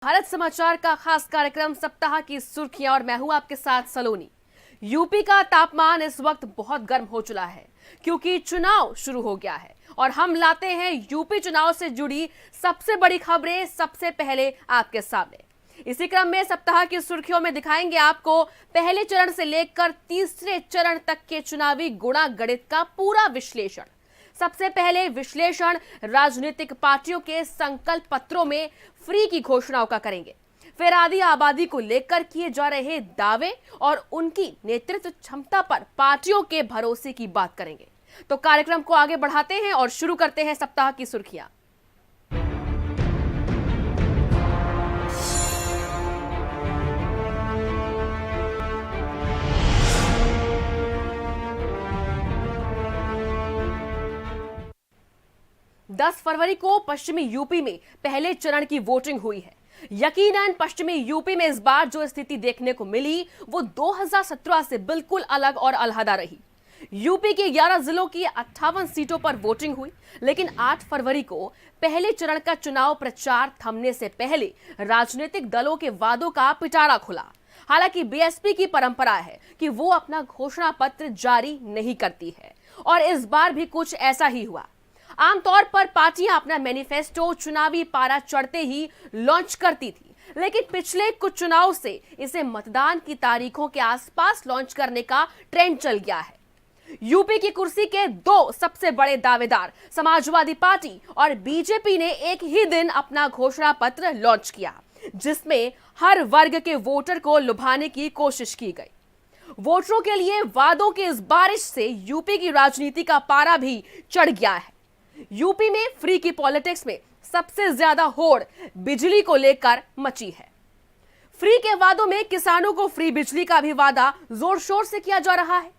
भारत समाचार का खास कार्यक्रम सप्ताह की सुर्खियां और मैं हूं आपके साथ सलोनी। यूपी का तापमान इस वक्त बहुत गर्म हो चुका है क्योंकि चुनाव शुरू हो गया है और हम लाते हैं यूपी चुनाव से जुड़ी सबसे बड़ी खबरें सबसे पहले आपके सामने। इसी क्रम में सप्ताह की सुर्खियों में दिखाएंगे आपको पहले चरण से लेकर तीसरे चरण तक के चुनावी गुणा गणित का पूरा विश्लेषण। सबसे पहले विश्लेषण राजनीतिक पार्टियों के संकल्प पत्रों में फ्री की घोषणाओं का करेंगे। फिर आधी आबादी को लेकर किए जा रहे दावे और उनकी नेतृत्व क्षमता पर पार्टियों के भरोसे की बात करेंगे। तो कार्यक्रम को आगे बढ़ाते हैं और शुरू करते हैं सप्ताह की सुर्खियां। 10 फरवरी को पश्चिमी यूपी में पहले चरण की वोटिंग हुई है। यकीनन पश्चिमी यूपी में इस बार जो स्थिति देखने को मिली वो 2017 से बिल्कुल अलग और अलहदा रही। यूपी के 11 जिलों की 58 सीटों पर वोटिंग हुई, लेकिन 8 फरवरी को पहले चरण का चुनाव प्रचार थमने से पहले राजनीतिक दलों के वादों का पिटारा खुला। हालांकि बीएसपी की परंपरा है कि वो अपना घोषणा पत्र जारी नहीं करती है और इस बार भी कुछ ऐसा ही हुआ। आमतौर पर पार्टियां अपना मैनिफेस्टो चुनावी पारा चढ़ते ही लॉन्च करती थी, लेकिन पिछले कुछ चुनाव से इसे मतदान की तारीखों के आसपास लॉन्च करने का ट्रेंड चल गया है। यूपी की कुर्सी के दो सबसे बड़े दावेदार समाजवादी पार्टी और बीजेपी ने एक ही दिन अपना घोषणा पत्र लॉन्च किया, जिसमें हर वर्ग के वोटर को लुभाने की कोशिश की गई। वोटरों के लिए वादों की इस बारिश से यूपी की राजनीति का पारा भी चढ़ गया है। यूपी में फ्री की पॉलिटिक्स में सबसे ज्यादा होड़ बिजली को लेकर मची है। फ्री के वादों में किसानों को फ्री बिजली का भी वादा जोर शोर से किया जा रहा है।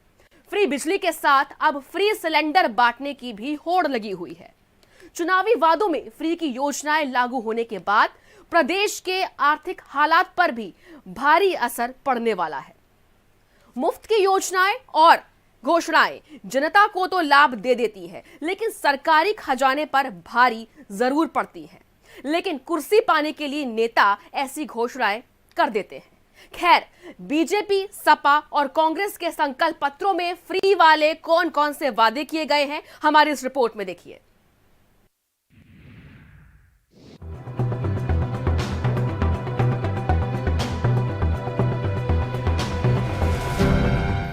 फ्री बिजली के साथ अब फ्री सिलेंडर बांटने की भी होड़ लगी हुई है। चुनावी वादों में फ्री की योजनाएं लागू होने के बाद प्रदेश के आर्थिक हालात पर भी भारी असर पड़ने वाला है। मुफ्त की योजनाएं और घोषणाएं जनता को तो लाभ दे देती है, लेकिन सरकारी खजाने पर भारी जरूर पड़ती है। लेकिन कुर्सी पाने के लिए नेता ऐसी घोषणाएं कर देते हैं। खैर, बीजेपी, सपा और कांग्रेस के संकल्प पत्रों में फ्री वाले कौन कौन से वादे किए गए हैं, हमारी इस रिपोर्ट में देखिए।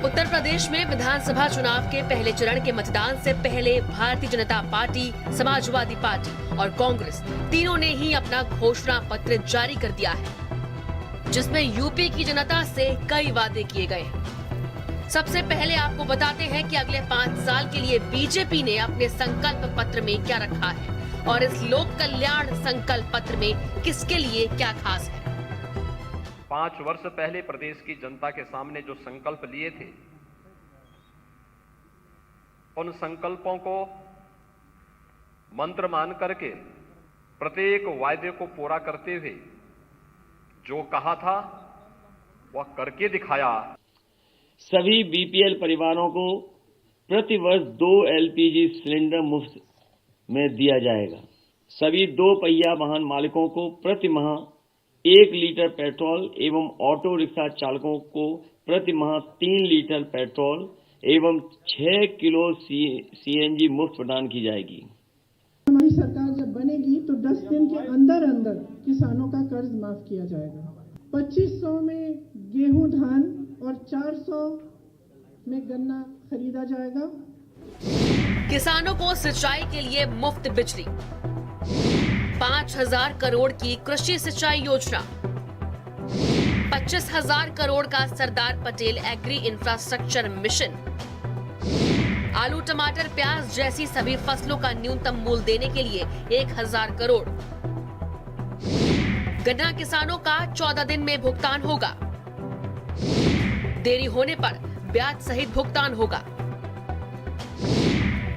उत्तर प्रदेश में विधानसभा चुनाव के पहले चरण के मतदान से पहले भारतीय जनता पार्टी, समाजवादी पार्टी और कांग्रेस तीनों ने ही अपना घोषणा पत्र जारी कर दिया है, जिसमें यूपी की जनता से कई वादे किए गए हैं। सबसे पहले आपको बताते हैं कि अगले 5 साल के लिए बीजेपी ने अपने संकल्प पत्र में क्या रखा है और इस लोक कल्याण संकल्प पत्र में किसके लिए क्या खास है। 5 वर्ष पहले प्रदेश की जनता के सामने जो संकल्प लिए थे, उन संकल्पों को मंत्र मान करके प्रत्येक वायदे को पूरा करते हुए जो कहा था वह करके दिखाया। सभी बीपीएल परिवारों को प्रति वर्ष 2 एलपीजी सिलेंडर मुफ्त में दिया जाएगा। सभी 2 पहिया वाहन मालिकों को प्रति माह 1 लीटर पेट्रोल एवं ऑटो रिक्शा चालकों को प्रति माह 3 लीटर पेट्रोल एवं 6 किलो सीएनजी मुफ्त प्रदान की जाएगी। हमारी सरकार जब बनेगी तो 10 दिन के अंदर अंदर किसानों का कर्ज माफ किया जाएगा। 2500 में गेहूं, धान और 400 में गन्ना खरीदा जाएगा। किसानों को सिंचाई के लिए मुफ्त बिजली, 5,000 करोड़ की कृषि सिंचाई योजना, 25,000 करोड़ का Sardar Patel agree infrastructure mission, आलू, टमाटर, प्याज जैसी सभी फसलों का न्यूनतम मूल्य देने के लिए 1,000 करोड़, गन्ना किसानों का 14 दिन में भुगतान होगा, देरी होने पर ब्याज सहित भुगतान होगा,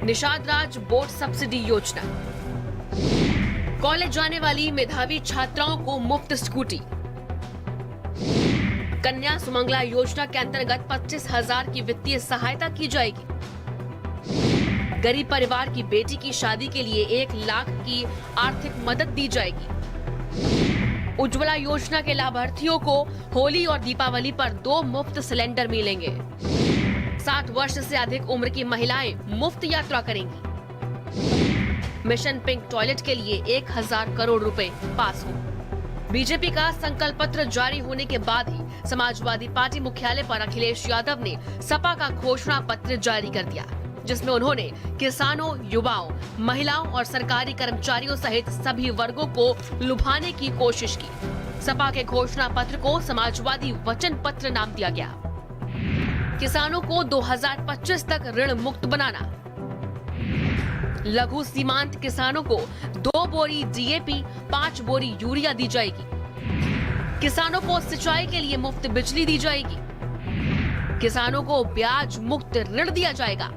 निषाद राज बोर्ड सब्सिडी योजना, कॉलेज जाने वाली मेधावी छात्राओं को मुफ्त स्कूटी, कन्या सुमंगला योजना के अंतर्गत 25,000 की वित्तीय सहायता की जाएगी। गरीब परिवार की बेटी की शादी के लिए 1 लाख की आर्थिक मदद दी जाएगी। उज्ज्वला योजना के लाभार्थियों को होली और दीपावली पर 2 मुफ्त सिलेंडर मिलेंगे। 60 वर्ष से अधिक उम्र की महिलाएं मुफ्त यात्रा करेंगी। मिशन पिंक टॉयलेट के लिए 1000 करोड़ रुपए पास हो। बीजेपी का संकल्प पत्र जारी होने के बाद ही समाजवादी पार्टी मुख्यालय पर अखिलेश यादव ने सपा का घोषणा पत्र जारी कर दिया, जिसमें उन्होंने किसानों, युवाओं, महिलाओं और सरकारी कर्मचारियों सहित सभी वर्गों को लुभाने की कोशिश की। सपा के घोषणा पत्र को समाजवादी वचन पत्र नाम दिया गया। किसानों को 2025 तक ऋण मुक्त बनाना, लघु सीमांत किसानों को 2 बोरी डीएपी, 5 बोरी यूरिया दी जाएगी। किसानों को सिंचाई के लिए मुफ्त बिजली दी जाएगी। किसानों को ब्याज मुक्त ऋण दिया जाएगा।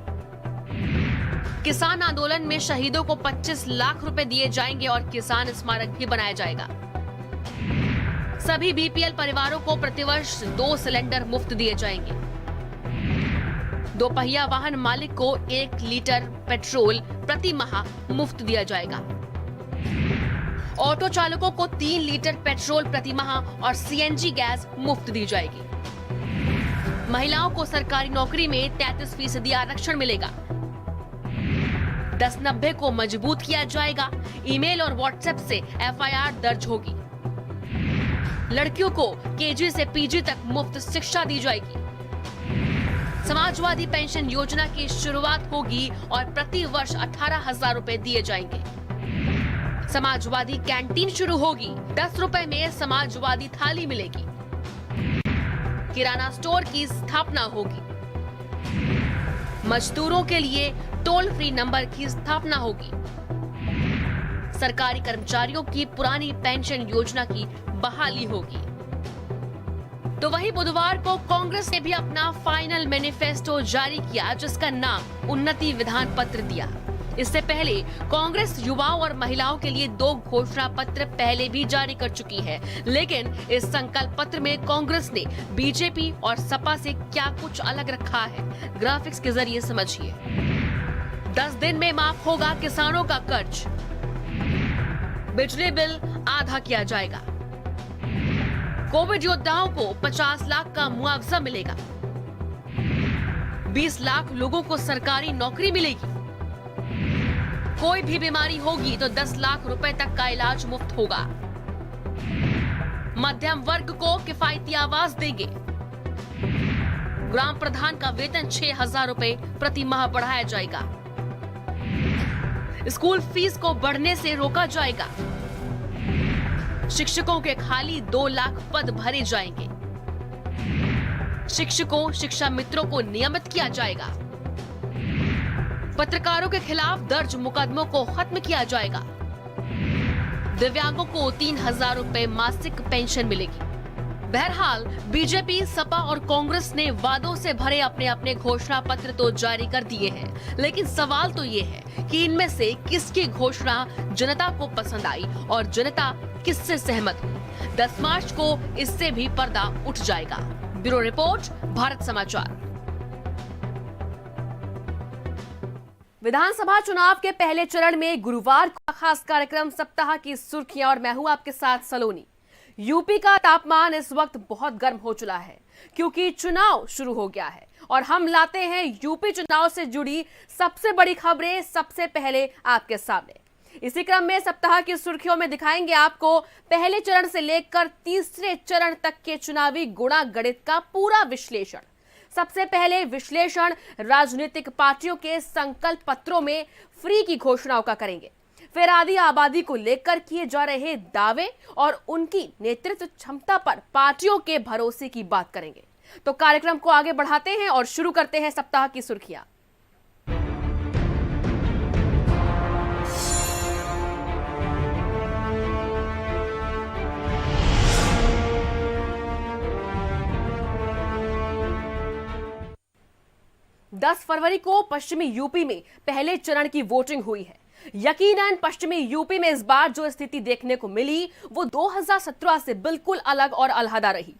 किसान आंदोलन में शहीदों को 25 लाख रुपए दिए जाएंगे और किसान स्मारक भी बनाया जाएगा। सभी बीपीएल परिवारों को प्रतिवर्ष 2 सिलेंडर मुफ्त दिए जाएंगे। 2 पहिया वाहन मालिक को 1 लीटर पेट्रोल प्रति माह मुफ्त दिया जाएगा। ऑटो चालकों को 3 लीटर पेट्रोल प्रति माह और सीएनजी गैस मुफ्त दी जाएगी। महिलाओं को सरकारी नौकरी में 33% आरक्षण मिलेगा। 1090 को मजबूत किया जाएगा। ईमेल और व्हाट्सएप से एफआईआर दर्ज होगी। लड़कियों को केजी से पीजी तक मुफ्त शिक्षा दी जाएगी। समाजवादी पेंशन योजना की शुरुआत होगी और प्रति वर्ष 18,000 रुपए दिए जाएंगे। समाजवादी कैंटीन शुरू होगी। 10 रुपए में समाजवादी थाली मिलेगी। किराना स्टोर की स्थापना होगी। मजदूरों के लिए टोल फ्री नंबर की स्थापना होगी। सरकारी कर्मचारियों की पुरानी पेंशन योजना की बहाली होगी। तो वही बुधवार को कांग्रेस ने भी अपना फाइनल मैनिफेस्टो जारी किया, जिसका नाम उन्नति विधान पत्र दिया। इससे पहले कांग्रेस युवाओं और महिलाओं के लिए 2 घोषणा पत्र पहले भी जारी कर चुकी है, लेकिन इस संकल्प पत्र में कांग्रेस ने बीजेपी और सपा से क्या कुछ अलग रखा है, ग्राफिक्स के जरिए समझिए। 10 दिन में माफ होगा किसानों का कर्ज। बिजली बिल आधा किया जाएगा। कोविड योद्धाओं को 50 लाख का मुआवजा मिलेगा। 20 लाख लोगों को सरकारी नौकरी मिलेगी। कोई भी बीमारी होगी तो 10 लाख रुपए तक का इलाज मुफ्त होगा। मध्यम वर्ग को किफायती आवास देंगे। ग्राम प्रधान का वेतन 6,000 रुपए प्रति माह बढ़ाया जाएगा। स्कूल फीस को बढ़ने से रोका जाएगा। शिक्षकों के खाली 2 लाख पद भरे जाएंगे। शिक्षकों, शिक्षा मित्रों को नियमित किया जाएगा। पत्रकारों के खिलाफ दर्ज मुकदमों को खत्म किया जाएगा। दिव्यांगों को 3,000 रुपए मासिक पेंशन मिलेगी। बहरहाल बीजेपी, सपा और कांग्रेस ने वादों से भरे अपने अपने घोषणा पत्र तो जारी कर दिए हैं, लेकिन सवाल तो ये है कि इनमें से किसकी घोषणा जनता को पसंद आई और जनता किससे सहमत हुई। 10 मार्च को इससे भी पर्दा उठ जाएगा। ब्यूरो रिपोर्ट, भारत समाचार। विधानसभा चुनाव के पहले चरण में गुरुवार को खास कार्यक्रम सप्ताह की सुर्खियां और मैं हूं आपके साथ सलोनी। यूपी का तापमान इस वक्त बहुत गर्म हो चुका है क्योंकि चुनाव शुरू हो गया है और हम लाते हैं यूपी चुनाव से जुड़ी सबसे बड़ी खबरें सबसे पहले आपके सामने। इसी क्रम में सप्ताह की सुर्खियों में दिखाएंगे आपको पहले चरण से लेकर तीसरे चरण तक के चुनावी गुणा गणित का पूरा विश्लेषण। सबसे पहले विश्लेषण राजनीतिक पार्टियों के संकल्प पत्रों में फ्री की घोषणाओं का करेंगे। फिर आधी आबादी को लेकर किए जा रहे दावे और उनकी नेतृत्व क्षमता पर पार्टियों के भरोसे की बात करेंगे। तो कार्यक्रम को आगे बढ़ाते हैं और शुरू करते हैं सप्ताह की सुर्खियां। 10 फरवरी को पश्चिमी यूपी में पहले चरण की वोटिंग हुई है। यकीनन पश्चिमी यूपी में इस बार जो स्थिति देखने को मिली वो 2017 से बिल्कुल अलग और अलहदा रही।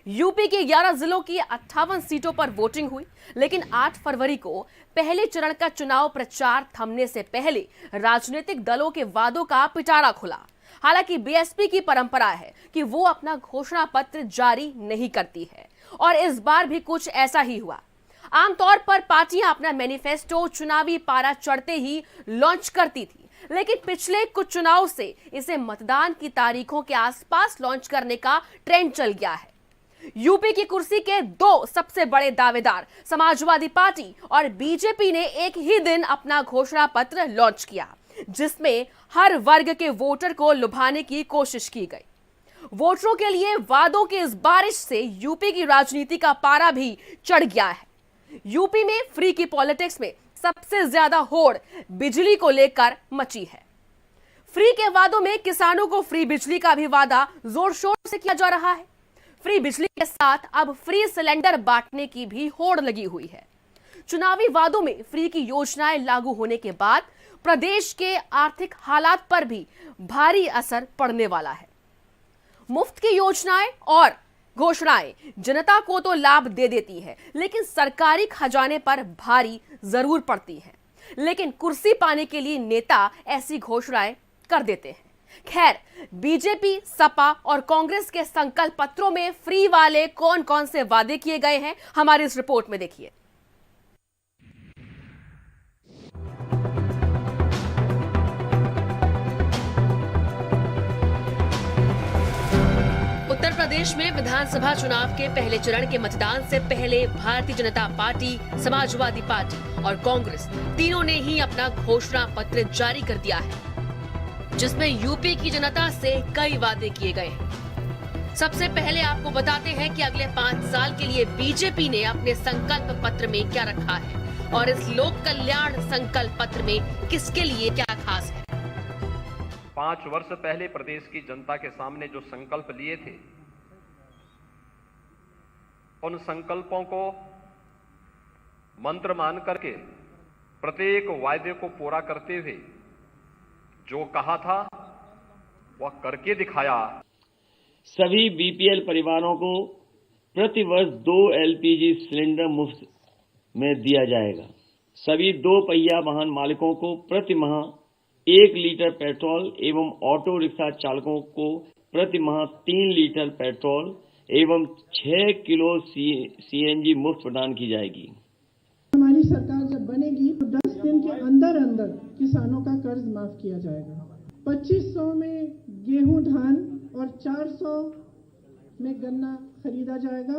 यूपी के 11 जिलों की 58 सीटों पर वोटिंग हुई, लेकिन 8 फरवरी को पहले चरण का चुनाव प्रचार थमने से पहले राजनीतिक दलों के वादों का पिटारा खुला। हालांकि बीएसपी की परंपरा है कि वो अपना घोषणा पत्र जारी नहीं करती है और इस बार भी कुछ ऐसा ही हुआ। आमतौर पर पार्टियां अपना मैनिफेस्टो चुनावी पारा चढ़ते ही लॉन्च करती थी, लेकिन पिछले कुछ चुनाव से इसे मतदान की तारीखों के आसपास लॉन्च करने का ट्रेंड चल गया है। यूपी की कुर्सी के दो सबसे बड़े दावेदार समाजवादी पार्टी और बीजेपी ने एक ही दिन अपना घोषणा पत्र लॉन्च किया, जिसमें हर वर्ग के वोटर को लुभाने की कोशिश की गई। वोटरों के लिए वादों की इस बारिश से यूपी की राजनीति का पारा भी चढ़ गया है। यूपी में फ्री की पॉलिटिक्स में सबसे ज्यादा होड़ बिजली को लेकर मची है। फ्री के वादों में किसानों को फ्री बिजली का भी वादा जोर शोर से किया जा रहा है। फ्री बिजली के साथ अब फ्री सिलेंडर बांटने की भी होड़ लगी हुई है। चुनावी वादों में फ्री की योजनाएं लागू होने के बाद प्रदेश के आर्थिक हालात पर भी भारी असर पड़ने वाला है। मुफ्त की योजनाएं और घोषणाएं जनता को तो लाभ दे देती है, लेकिन सरकारी खजाने पर भारी जरूर पड़ती है। लेकिन कुर्सी पाने के लिए नेता ऐसी घोषणाएं कर देते हैं। खैर, बीजेपी, सपा और कांग्रेस के संकल्प पत्रों में फ्री वाले कौन कौन से वादे किए गए हैं, हमारी इस रिपोर्ट में देखिए। उत्तर प्रदेश में विधानसभा चुनाव के पहले चरण के मतदान से पहले भारतीय जनता पार्टी, समाजवादी पार्टी और कांग्रेस तीनों ने ही अपना घोषणा पत्र जारी कर दिया है, जिसमें यूपी की जनता से कई वादे किए गए हैं। सबसे पहले आपको बताते हैं कि अगले 5 साल के लिए बीजेपी ने अपने संकल्प पत्र में क्या रखा है और इस लोक कल्याण संकल्प पत्र में किसके लिए क्या खास है। 5 वर्ष पहले प्रदेश की जनता के सामने जो संकल्प लिए थे, उन संकल्पों को मंत्र मान करके प्रत्येक वायदे को पूरा करते हुए जो कहा था वह करके दिखाया। सभी बीपीएल परिवारों को प्रति वर्ष 2 एलपीजी सिलेंडर मुफ्त में दिया जाएगा। सभी 2 पहिया वाहन मालिकों को प्रति माह 1 लीटर पेट्रोल एवं ऑटो रिक्शा चालकों को प्रति माह 3 लीटर पेट्रोल एवं 6 किलो सीएनजी मुफ्त प्रदान की जाएगी। हमारी सरकार जब बनेगी तो 10 दिन के अंदर अंदर किसानों का कर्ज माफ किया जाएगा। 2500 में गेहूं, धान और 400 में गन्ना खरीदा जाएगा।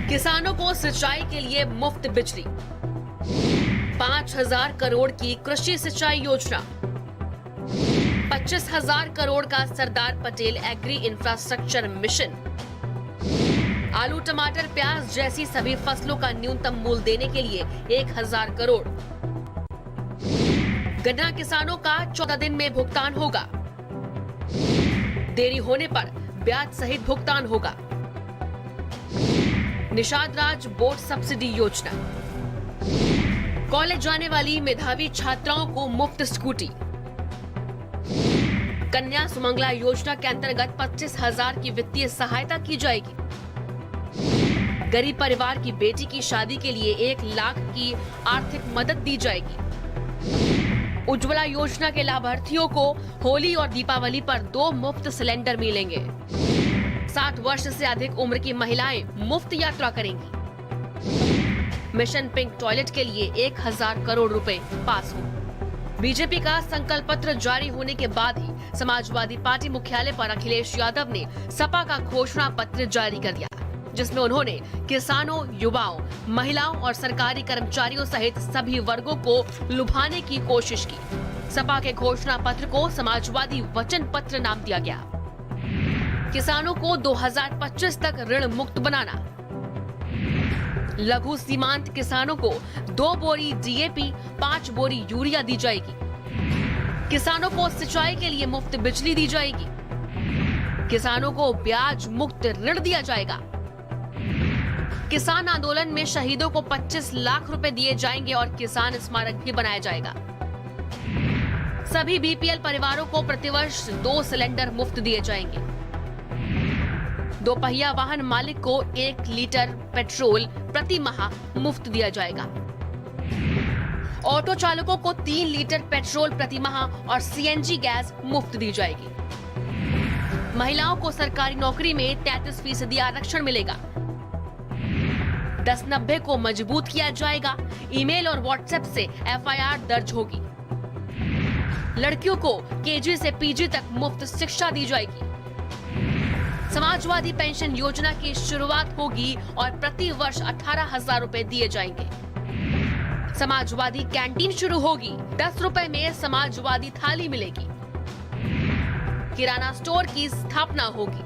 किसानों को सिंचाई के लिए मुफ्त बिजली, 5,000 करोड़ की कृषि सिंचाई योजना, 25,000 करोड़ का Sardar Patel agree infrastructure mission, आलू, टमाटर, प्याज जैसी सभी फसलों का न्यूनतम मूल्य देने के लिए 1,000 करोड़, गन्ना किसानों का 14 दिन में भुगतान होगा, देरी होने पर ब्याज सहित भुगतान होगा, निषाद राज बोर्ड सब्सिडी योजना, कॉलेज जाने वाली मेधावी छात्राओं को मुफ्त स्कूटी, कन्या सुमंगला योजना के अंतर्गत 25,000 की वित्तीय सहायता की जाएगी, गरीब परिवार की बेटी की शादी के लिए 1 लाख की आर्थिक मदद दी जाएगी, उज्ज्वला योजना के लाभार्थियों को होली और दीपावली पर 2 मुफ्त सिलेंडर मिलेंगे, 60 वर्ष से अधिक उम्र की महिलाएं मुफ्त यात्रा करेंगी, मिशन पिंक टॉयलेट के लिए 1,000 करोड़ रुपए पास हो। बीजेपी का संकल्प पत्र जारी होने के बाद ही समाजवादी पार्टी मुख्यालय पर अखिलेश यादव ने सपा का घोषणा पत्र जारी कर दिया, जिसमें उन्होंने किसानों, युवाओं, महिलाओं और सरकारी कर्मचारियों सहित सभी वर्गों को लुभाने की कोशिश की। सपा के घोषणा पत्र को समाजवादी वचन पत्र नाम दिया गया। किसानों को 2025 तक ऋण मुक्त बनाना, लघु सीमांत किसानों को 2 बोरी डीएपी, 5 बोरी यूरिया दी जाएगी, किसानों को सिंचाई के लिए मुफ्त बिजली दी जाएगी, किसानों को ब्याज मुक्त ऋण दिया जाएगा, किसान आंदोलन में शहीदों को 25 लाख रुपए दिए जाएंगे और किसान स्मारक भी बनाया जाएगा। सभी बीपीएल परिवारों को प्रतिवर्ष 2 सिलेंडर मुफ्त दिए जाएंगे। 2 पहिया वाहन मालिक को 1 लीटर पेट्रोल प्रति माह मुफ्त दिया जाएगा। ऑटो चालकों को 3 लीटर पेट्रोल प्रति माह और सीएनजी गैस मुफ्त दी जाएगी। महिलाओं को सरकारी नौकरी में 33% आरक्षण मिलेगा। 1090 को मजबूत किया जाएगा। ईमेल और व्हाट्सएप से एफआईआर दर्ज होगी। लड़कियों को केजी से पीजी तक मुफ्त शिक्षा दी जाएगी। समाजवादी पेंशन योजना की शुरुआत होगी और प्रति वर्ष 18,000 रुपए दिए जाएंगे। समाजवादी कैंटीन शुरू होगी। 10 रुपए में समाजवादी थाली मिलेगी। किराना स्टोर की स्थापना होगी।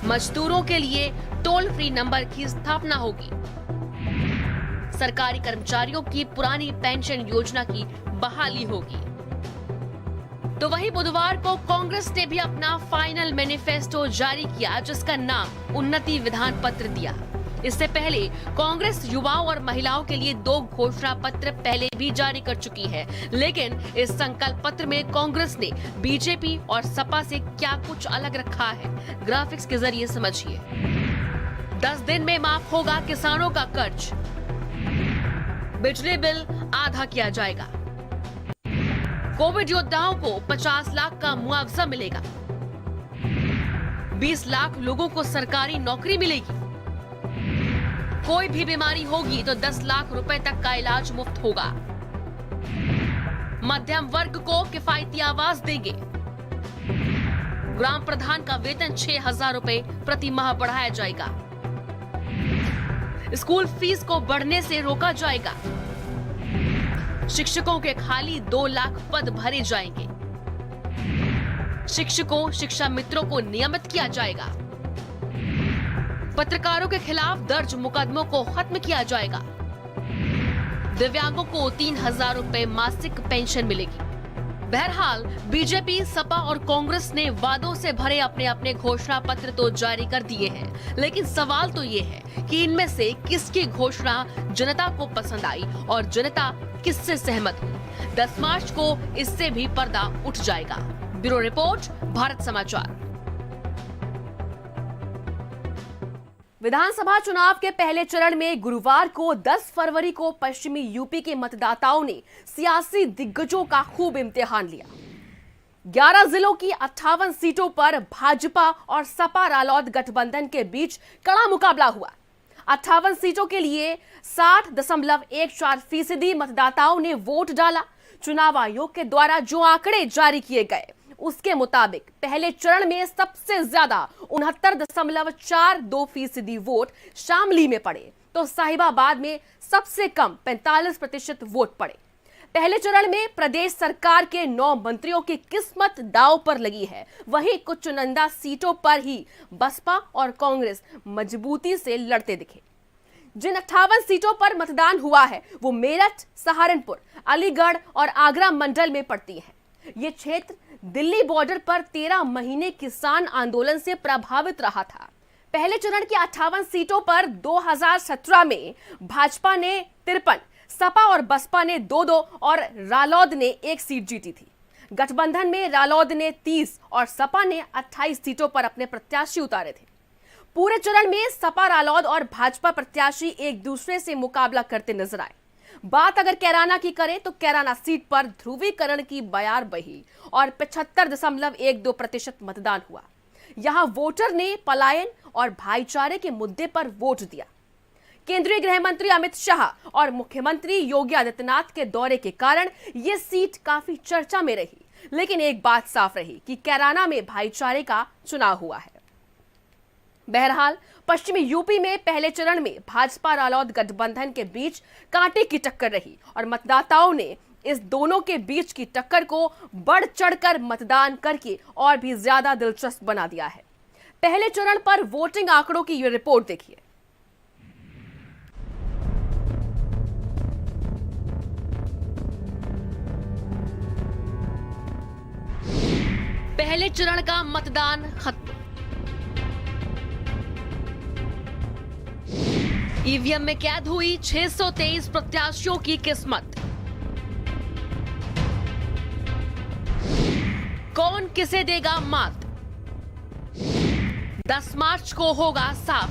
मजदूरों के लिए टोल फ्री नंबर की स्थापना होगी। सरकारी कर्मचारियों की पुरानी पेंशन योजना की बहाली होगी। तो वहीं बुधवार को कांग्रेस ने भी अपना फाइनल मैनिफेस्टो जारी किया, जिसका नाम उन्नति विधान पत्र दिया। इससे पहले कांग्रेस युवाओं और महिलाओं के लिए 2 घोषणा पत्र पहले भी जारी कर चुकी है, लेकिन इस संकल्प पत्र में कांग्रेस ने बीजेपी और सपा से क्या कुछ अलग रखा है, ग्राफिक्स के जरिए समझिए। 10 दिन में माफ होगा किसानों का कर्ज। बिजली बिल आधा किया जाएगा। कोविड योद्धाओं को 50 लाख का मुआवजा मिलेगा। 20 लाख लोगों को सरकारी नौकरी मिलेगी। कोई भी बीमारी होगी तो 10 लाख रुपए तक का इलाज मुफ्त होगा। मध्यम वर्ग को किफायती आवास देंगे। ग्राम प्रधान का वेतन 6,000 रुपए प्रति माह बढ़ाया जाएगा। स्कूल फीस को बढ़ने से रोका जाएगा। शिक्षकों के खाली 2 लाख पद भरे जाएंगे। शिक्षकों, शिक्षा मित्रों को नियमित किया जाएगा। पत्रकारों के खिलाफ दर्ज मुकदमों को खत्म किया जाएगा। दिव्यांगों को 3,000 रुपए मासिक पेंशन मिलेगी। बहरहाल बीजेपी, सपा और कांग्रेस ने वादों से भरे अपने अपने घोषणा पत्र तो जारी कर दिए हैं, लेकिन सवाल तो ये है कि इनमें से किसकी घोषणा जनता को पसंद आई और जनता किससे सहमत हुई। 10 मार्च को इससे भी पर्दा उठ जाएगा। ब्यूरो रिपोर्ट, भारत समाचार। विधानसभा चुनाव के पहले चरण में गुरुवार को 10 फरवरी को पश्चिमी यूपी के मतदाताओं ने सियासी दिग्गजों का खूब इम्तिहान लिया। 11 जिलों की 58 सीटों पर भाजपा और सपा रालोद गठबंधन के बीच कड़ा मुकाबला हुआ। 58 सीटों के लिए 60.14% मतदाताओं ने वोट डाला। चुनाव आयोग के द्वारा जो आंकड़े जारी किए गए उसके मुताबिक पहले चरण में सबसे ज्यादा 69.42% वोट शामली में पड़े, तो साहिबाबाद में सबसे कम 45% वोट पड़े। पहले चरण में प्रदेश सरकार के 9 मंत्रियों की किस्मत दांव पर लगी है। वहीं कुछ चुनिंदा सीटों पर ही बसपा और कांग्रेस मजबूती से लड़ते दिखे। जिन 58 सीटों पर मतदान हुआ है वो मेरठ, सहारनपुर, अलीगढ़ और आगरा मंडल में पड़ती है। ये क्षेत्र दिल्ली बॉर्डर पर 13 महीने किसान आंदोलन से प्रभावित रहा था। पहले चरण की 58 सीटों पर 2017 में भाजपा ने 53, सपा और बसपा ने 2-2 और रालोद ने 1 सीट जीती थी। गठबंधन में रालोद ने 30 और सपा ने 28 सीटों पर अपने प्रत्याशी उतारे थे। पूरे चरण में सपा, रालोद और भाजपा प्रत्याशी एक दूसरे से मुकाबला करते नजर आए। बात अगर कैराना की करें तो कैराना सीट पर ध्रुवीकरण की बयार बही और 75.12% मतदान हुआ। यहां वोटर ने पलायन और भाईचारे के मुद्दे पर वोट दिया। केंद्रीय गृह मंत्री अमित शाह और मुख्यमंत्री योगी आदित्यनाथ के दौरे के कारण यह सीट काफी चर्चा में रही, लेकिन एक बात साफ रही कि कैराना में भाईचारे का चुनाव हुआ है। बहरहाल पश्चिमी यूपी में पहले चरण में भाजपा रालोद गठबंधन के बीच कांटे की टक्कर रही और मतदाताओं ने इस दोनों के बीच की टक्कर को बढ़ चढ़कर मतदान करके और भी ज्यादा दिलचस्प बना दिया है। पहले चरण पर वोटिंग आंकड़ों की ये रिपोर्ट देखिए। पहले चरण का मतदान खत्म। ईवीएम में कैद हुई 623 प्रत्याशियों की किस्मत। कौन किसे देगा मात? 10 मार्च को होगा साफ।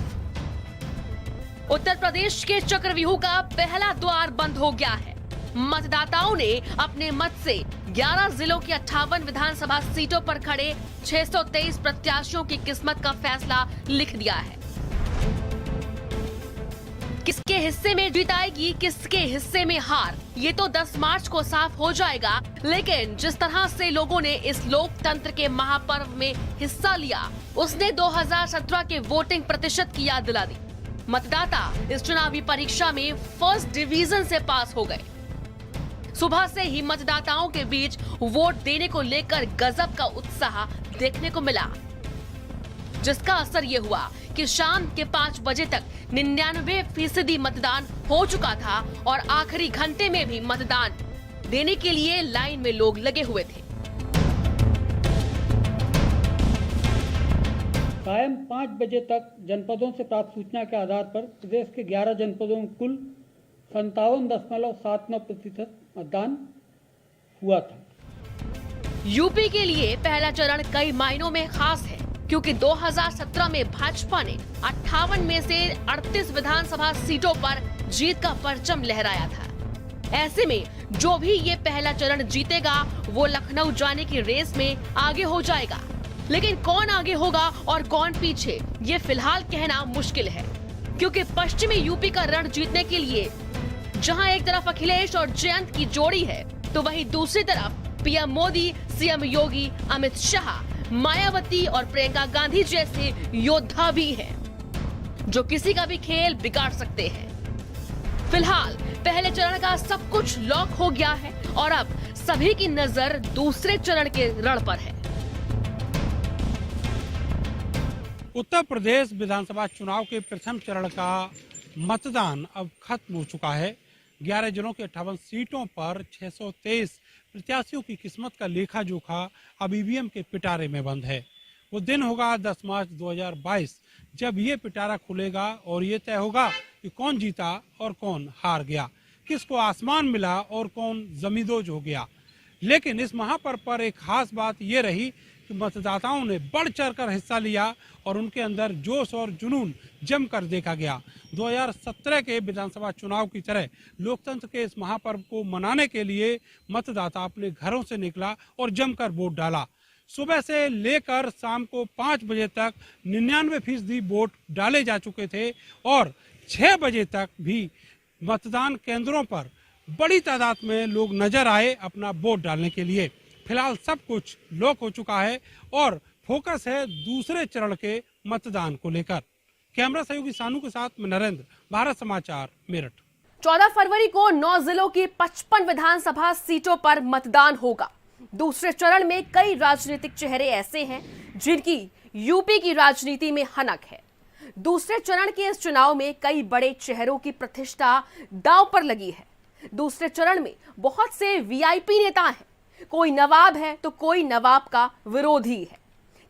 उत्तर प्रदेश के चक्रव्यूह का पहला द्वार बंद हो गया है। मतदाताओं ने अपने मत से 11 जिलों की 58 विधानसभा सीटों पर खड़े 623 प्रत्याशियों की किस्मत का फैसला लिख दिया है। किसके हिस्से में जीत आएगी, किसके हिस्से में हार, ये तो 10 मार्च को साफ हो जाएगा। लेकिन जिस तरह से लोगों ने इस लोकतंत्र के महापर्व में हिस्सा लिया, उसने 2017 के वोटिंग प्रतिशत की याद दिला दी। मतदाता इस चुनावी परीक्षा में फर्स्ट डिवीजन से पास हो गए। सुबह से ही मतदाताओं के बीच वोट देने को लेकर गजब का उत्साह देखने को मिला, जिसका असर ये हुआ कि शाम के 5 बजे तक 99% मतदान हो चुका था और आखिरी घंटे में भी मतदान देने के लिए लाइन में लोग लगे हुए थे। कायम 5 बजे तक जनपदों से प्राप्त सूचना के आधार पर प्रदेश के 11 जनपदों में कुल 57.79% मतदान हुआ था। यूपी के लिए पहला चरण कई मायनों में खास है, क्योंकि 2017 में भाजपा ने 58 में से 38 विधानसभा सीटों पर जीत का परचम लहराया था। ऐसे में जो भी ये पहला चरण जीतेगा वो लखनऊ जाने की रेस में आगे हो जाएगा। लेकिन कौन आगे होगा और कौन पीछे, ये फिलहाल कहना मुश्किल है, क्योंकि पश्चिमी यूपी का रण जीतने के लिए जहां एक तरफ अखिलेश और जयंत की जोड़ी है, तो वहीं दूसरी तरफ पीएम मोदी, सीएम योगी, अमित शाह, मायावती और प्रियंका गांधी जैसे योद्धा भी हैं, जो किसी का भी खेल बिगाड़ सकते हैं। फिलहाल पहले चरण का सब कुछ लॉक हो गया है और अब सभी की नजर दूसरे चरण के रण पर है। उत्तर प्रदेश विधानसभा चुनाव के प्रथम चरण का मतदान अब खत्म हो चुका है। 11 जिलों के 58 सीटों पर 623 प्रत्याशियों की किस्मत का लेखा जोखा अब ईवीएम के पिटारे में बंद है। वो दिन होगा 10 मार्च 2022, जब ये पिटारा खुलेगा और ये तय होगा कि कौन जीता और कौन हार गया, किसको आसमान मिला और कौन जमींदोज हो गया। लेकिन इस महापर्व पर एक खास बात ये रही कि मतदाताओं ने बढ़ चढ़कर हिस्सा लिया और उनके अंदर जोश और जुनून जमकर देखा गया। 2017 के विधानसभा चुनाव की तरह लोकतंत्र के इस महापर्व को मनाने के लिए मतदाता अपने घरों से निकला और जमकर वोट डाला। सुबह से लेकर शाम को 5 बजे तक 99% वोट डाले जा चुके थे और 6 बजे तक भी मतदान केंद्रों पर बड़ी तादाद में लोग नजर आए अपना वोट डालने के लिए। फिलहाल सब कुछ लॉक हो चुका है और फोकस है दूसरे चरण के मतदान को लेकर। कैमरा सहयोगी सानू के साथ मैं नरेंद्र, भारत समाचार, मेरठ। 14 फरवरी को 9 जिलों की 55 विधानसभा सीटों पर मतदान होगा। दूसरे चरण में कई राजनीतिक चेहरे ऐसे हैं जिनकी यूपी की राजनीति में हनक है। दूसरे चरण के इस चुनाव में कई बड़े चेहरों की प्रतिष्ठा दांव पर लगी है। दूसरे चरण में बहुत से वीआईपी नेता हैं, कोई नवाब है तो कोई नवाब का विरोधी है।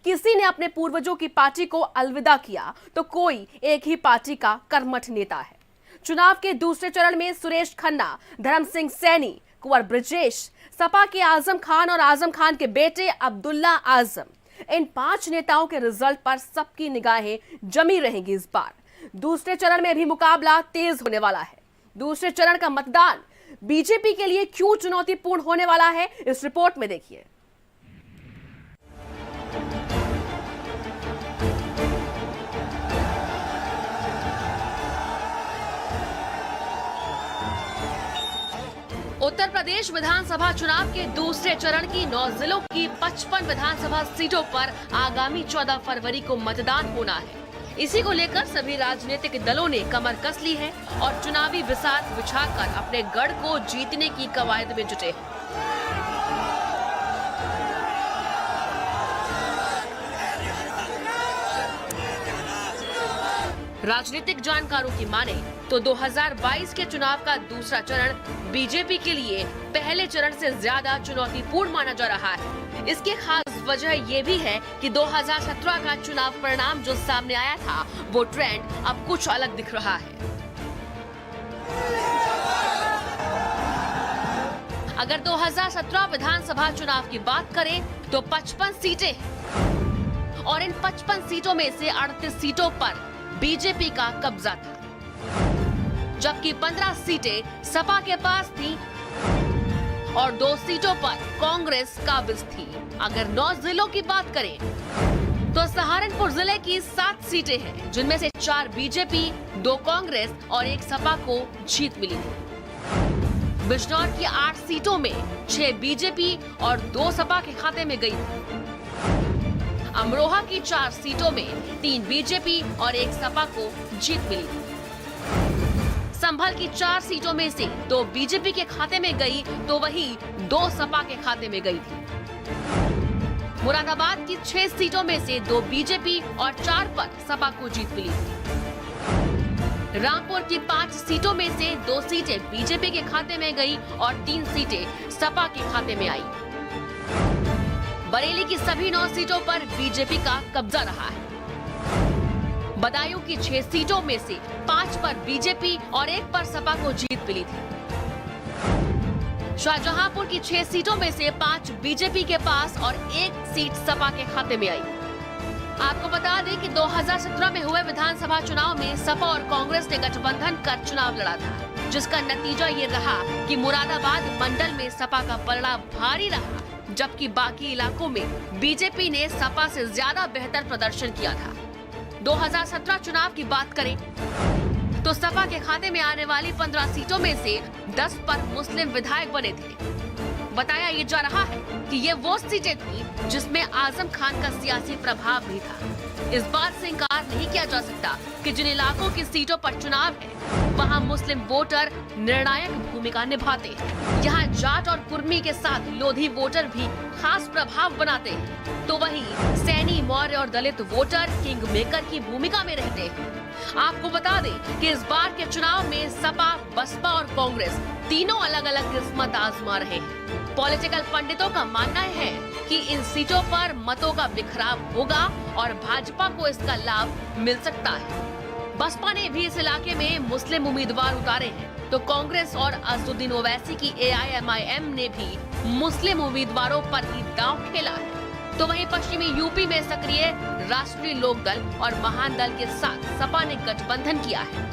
किसी ने अपने पूर्वजों की पार्टी को अलविदा किया तो कोई एक ही पार्टी का कर्मठ नेता है। चुनाव के दूसरे चरण में सुरेश खन्ना, धर्म सिंह सैनी, कुंवर ब्रजेश, सपा के आजम खान और आजम खान के बेटे अब्दुल्ला आजम, इन 5 नेताओं के रिजल्ट पर सबकी निगाहें जमी रहेंगी। इस बार दूसरे चरण में भी मुकाबला तेज होने वाला है। दूसरे चरण का मतदान बीजेपी के लिए क्यों चुनौतीपूर्ण होने वाला है, इस रिपोर्ट में देखिए। उत्तर प्रदेश विधानसभा चुनाव के दूसरे चरण की 9 जिलों की 55 विधानसभा सीटों पर आगामी 14 फरवरी को मतदान होना है। इसी को लेकर सभी राजनीतिक दलों ने कमर कस ली है और चुनावी बिसात बिछाकर अपने गढ़ को जीतने की कवायद में जुटे हैं। राजनीतिक जानकारों की माने तो 2022 के चुनाव का दूसरा चरण बीजेपी के लिए पहले चरण से ज्यादा चुनौतीपूर्ण माना जा रहा है। इसकी खास वजह यह भी है कि 2017 का चुनाव परिणाम जो सामने आया था, वो ट्रेंड अब कुछ अलग दिख रहा है। अगर 2017 विधानसभा चुनाव की बात करें तो 55 सीटें हैं और इन 55 सीटों में से 38 सीटों पर बीजेपी का कब्जा था। जबकि 15 सीटें सपा के पास थी और 2 सीटों पर कांग्रेस काबिज थी। अगर 9 जिलों की बात करें तो सहारनपुर जिले की 7 सीटें हैं, जिनमें से 4 बीजेपी, 2 कांग्रेस और 1 सपा को जीत मिली थी। बिजनौर की 8 सीटों में 6 बीजेपी और 2 सपा के खाते में गई थी। अमरोहा की 4 सीटों में 3 बीजेपी और 1 सपा को जीत मिली थी। संभल की 4 सीटों में से 2 बीजेपी के खाते में गई तो वही 2 सपा के खाते में गई थी। मुरादाबाद की 6 सीटों में से 2 बीजेपी और 4 पर सपा को जीत मिली थी। रामपुर की 5 सीटों में से 2 सीटें बीजेपी के खाते में गई और 3 सीटें सपा के खाते में आई। बरेली की सभी 9 सीटों पर बीजेपी का कब्जा रहा है। बदायूं की 6 सीटों में से 5 पर बीजेपी और 1 पर सपा को जीत मिली थी। शाहजहांपुर की 6 सीटों में से 5 बीजेपी के पास और 1 सीट सपा के खाते में आई। आपको बता दें कि 2017 में हुए विधानसभा चुनाव में सपा और कांग्रेस ने गठबंधन कर चुनाव लड़ा था, जिसका नतीजा ये रहा कि मुरादाबाद मंडल में सपा का पलड़ा भारी रहा, जबकि बाकी इलाकों में बीजेपी ने सपा से ज्यादा बेहतर प्रदर्शन किया था। 2017 चुनाव की बात करें तो सपा के खाते में आने वाली 15 सीटों में से 10 पर मुस्लिम विधायक बने थे। बताया ये जा रहा है कि ये वो सीटें थी जिसमें आजम खान का सियासी प्रभाव भी था। इस बात से इंकार नहीं किया जा सकता कि जिन इलाकों की सीटों पर चुनाव है वहां मुस्लिम वोटर निर्णायक भूमिका निभाते हैं। यहाँ जाट और कुर्मी के साथ लोधी वोटर भी खास प्रभाव बनाते हैं, तो वहीं सैनी, मौर्य और दलित वोटर किंग मेकर की भूमिका में रहते हैं। आपको बता दें कि इस बार के चुनाव में सपा, बसपा और कांग्रेस तीनों अलग अलग किस्मत आजमा रहे हैं। पॉलिटिकल पंडितों का मानना है कि इन सीटों पर मतों का बिखराव होगा और भाजपा को इसका लाभ मिल सकता है। बसपा ने भी इस इलाके में मुस्लिम उम्मीदवार उतारे हैं, तो कांग्रेस और असदुद्दीन ओवैसी की AIMIM ने भी मुस्लिम उम्मीदवारों पर ही दांव खेला है। तो वहीं पश्चिमी यूपी में सक्रिय राष्ट्रीय लोक दल और महान दल के साथ सपा ने गठबंधन किया है।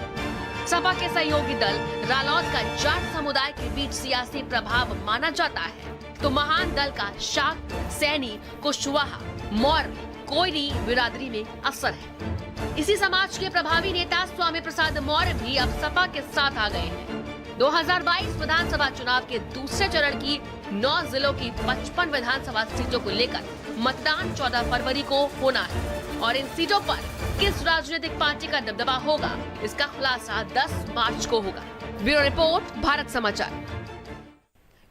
सपा के सहयोगी दल रालोद का जाट समुदाय के बीच सियासी प्रभाव माना जाता है, तो महान दल का शाक, सैनी, कुशवाहा, मौर्य, कोयरी बिरादरी में असर है। इसी समाज के प्रभावी नेता स्वामी प्रसाद मौर्य भी अब सपा के साथ आ गए हैं। 2022 विधानसभा चुनाव के दूसरे चरण की 9 जिलों की 55 विधानसभा सीटों को लेकर मतदान 14 फरवरी को होना है और इन सीटों पर किस राजनीतिक पार्टी का दबदबा होगा, इसका खुलासा 10 मार्च को होगा। ब्यूरो रिपोर्ट, भारत समाचार।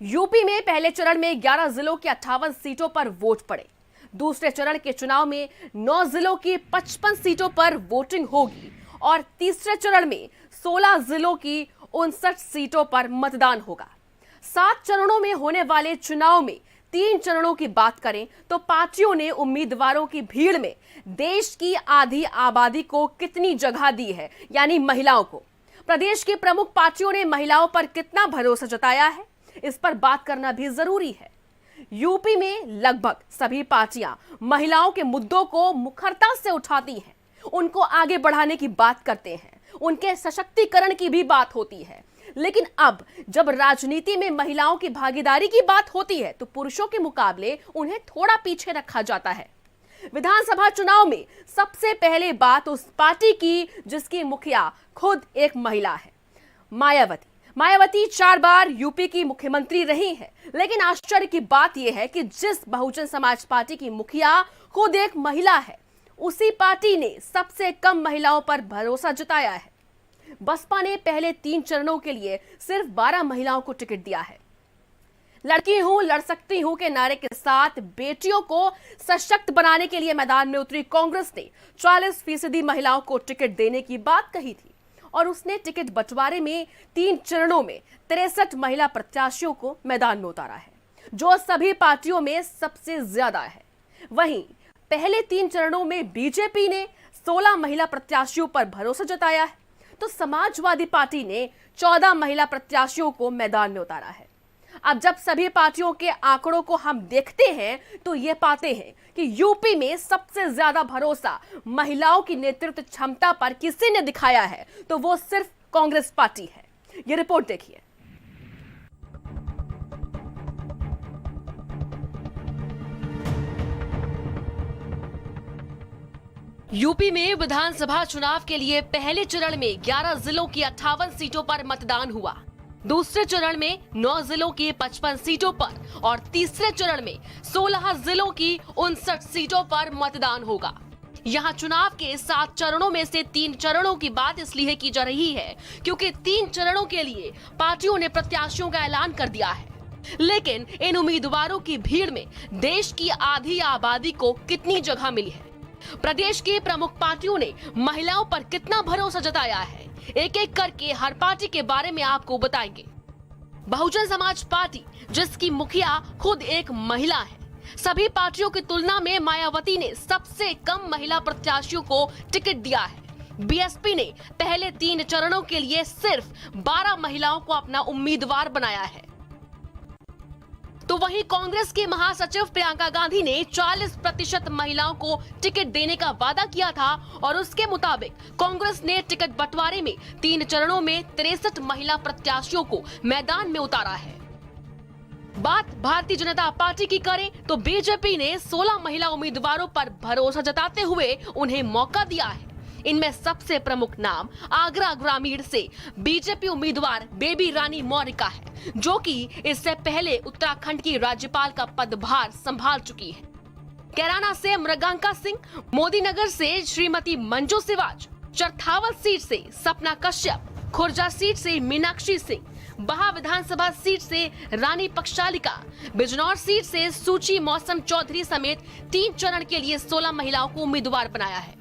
यूपी में पहले चरण में 11 जिलों की 58 सीटों पर वोट पड़े। दूसरे चरण के चुनाव में 9 जिलों की 55 सीटों पर वोटिंग होगी और तीसरे चरण में 16 जिलों की 59 सीटों पर मतदान होगा। 7 चरणों में होने वाले चुनाव में 3 चरणों की बात करें तो पार्टियों ने उम्मीदवारों की भीड़ में देश की आधी आबादी को कितनी जगह दी है, यानी महिलाओं को। प्रदेश की प्रमुख पार्टियों ने महिलाओं पर कितना भरोसा जताया है, इस पर बात करना भी जरूरी है। यूपी में लगभग सभी पार्टियां महिलाओं के मुद्दों को मुखरता से उठाती हैं, उनको आगे बढ़ाने की बात करते हैं, उनके सशक्तिकरण की भी बात होती है। लेकिन अब जब राजनीति में महिलाओं की भागीदारी की बात होती है तो पुरुषों के मुकाबले उन्हें थोड़ा पीछे रखा जाता है। विधानसभा चुनाव में सबसे पहले बात उस पार्टी की जिसकी मुखिया खुद एक महिला है, मायावती 4 बार यूपी की मुख्यमंत्री रही हैं। लेकिन आश्चर्य की बात यह है कि जिस बहुजन समाज पार्टी की मुखिया खुद एक महिला है, उसी पार्टी ने सबसे कम महिलाओं पर भरोसा जताया है। बसपा ने पहले 3 चरणों के लिए सिर्फ 12 महिलाओं को टिकट दिया है। लड़की हूं, लड़ सकती हूं के नारे के साथ बेटियों को सशक्त बनाने के लिए मैदान में उतरी कांग्रेस ने 40% महिलाओं को टिकट देने की बात कही थी और उसने टिकट बंटवारे में 3 चरणों में 63 महिला प्रत्याशियों को मैदान में उतारा है, जो सभी पार्टियों में सबसे ज्यादा है। वहीं पहले 3 चरणों में बीजेपी ने 16 महिला प्रत्याशियों पर भरोसा जताया है, तो समाजवादी पार्टी ने 14 महिला प्रत्याशियों को मैदान में उतारा है। अब जब सभी पार्टियों के आंकड़ों को हम देखते हैं तो ये पाते हैं कि यूपी में सबसे ज्यादा भरोसा महिलाओं की नेतृत्व क्षमता पर किसी ने दिखाया है तो वो सिर्फ कांग्रेस पार्टी है। ये रिपोर्ट देखिए। यूपी में विधानसभा चुनाव के लिए पहले चरण में 11 जिलों की 58 सीटों पर मतदान हुआ। दूसरे चरण में 9 जिलों की 55 सीटों पर और तीसरे चरण में 16 जिलों की 59 सीटों पर मतदान होगा। यहाँ चुनाव के 7 चरणों में से 3 चरणों की बात इसलिए की जा रही है क्योंकि 3 चरणों के लिए पार्टियों ने प्रत्याशियों का ऐलान कर दिया है। लेकिन इन उम्मीदवारों की भीड़ में देश की आधी आबादी को कितनी जगह मिली है? प्रदेश की प्रमुख पार्टियों ने महिलाओं पर कितना भरोसा जताया है? एक एक करके हर पार्टी के बारे में आपको बताएंगे। बहुजन समाज पार्टी, जिसकी मुखिया खुद एक महिला है, सभी पार्टियों की तुलना में मायावती ने सबसे कम महिला प्रत्याशियों को टिकट दिया है। बीएसपी ने पहले 3 चरणों के लिए सिर्फ 12 महिलाओं को अपना उम्मीदवार बनाया है। तो वहीं कांग्रेस के महासचिव प्रियंका गांधी ने 40% महिलाओं को टिकट देने का वादा किया था और उसके मुताबिक कांग्रेस ने टिकट बंटवारे में 3 चरणों में 63 महिला प्रत्याशियों को मैदान में उतारा है। बात भारतीय जनता पार्टी की करें तो बीजेपी ने 16 महिला उम्मीदवारों पर भरोसा जताते हुए उन्हें मौका दिया है। इनमें सबसे प्रमुख नाम आगरा ग्रामीण से बीजेपी उम्मीदवार बेबी रानी मौर्य का है, जो कि इससे पहले उत्तराखंड की राज्यपाल का पदभार संभाल चुकी है। कैराना से मृगांका सिंह, मोदीनगर से श्रीमती मंजू सिवाज, चरथावल सीट से सपना कश्यप, खुर्जा सीट से मीनाक्षी सिंह, बहा विधानसभा सीट से रानी पक्षालिका, बिजनौर सीट से सूची मौसम चौधरी समेत 3 चरण के लिए 16 महिलाओं को उम्मीदवार बनाया है।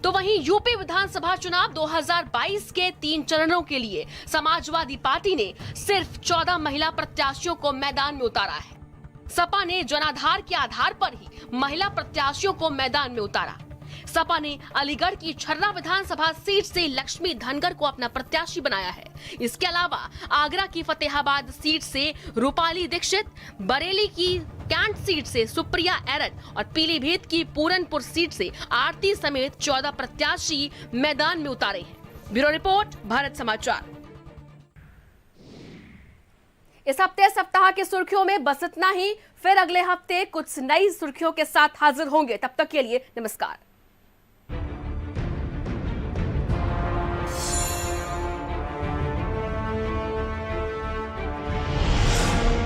तो वहीं यूपी विधानसभा चुनाव 2022 के 3 चरणों के लिए समाजवादी पार्टी ने सिर्फ 14 महिला प्रत्याशियों को मैदान में उतारा है। सपा ने जनाधार के आधार पर ही महिला प्रत्याशियों को मैदान में उतारा। सपा ने अलीगढ़ की छर्रा विधानसभा सीट से लक्ष्मी धनगर को अपना प्रत्याशी बनाया है। इसके अलावा आगरा की फतेहाबाद सीट से रूपाली दीक्षित, बरेली की कैंट सीट से सुप्रिया एरन और पीलीभीत की पूरनपुर सीट से आरती समेत 14 प्रत्याशी मैदान में उतारे हैं। ब्यूरो रिपोर्ट, भारत समाचार। इस हफ्ते सप्ताह की सुर्खियों में बस इतना ही। फिर अगले हफ्ते कुछ नई सुर्खियों के साथ हाजिर होंगे। तब तक के लिए नमस्कार।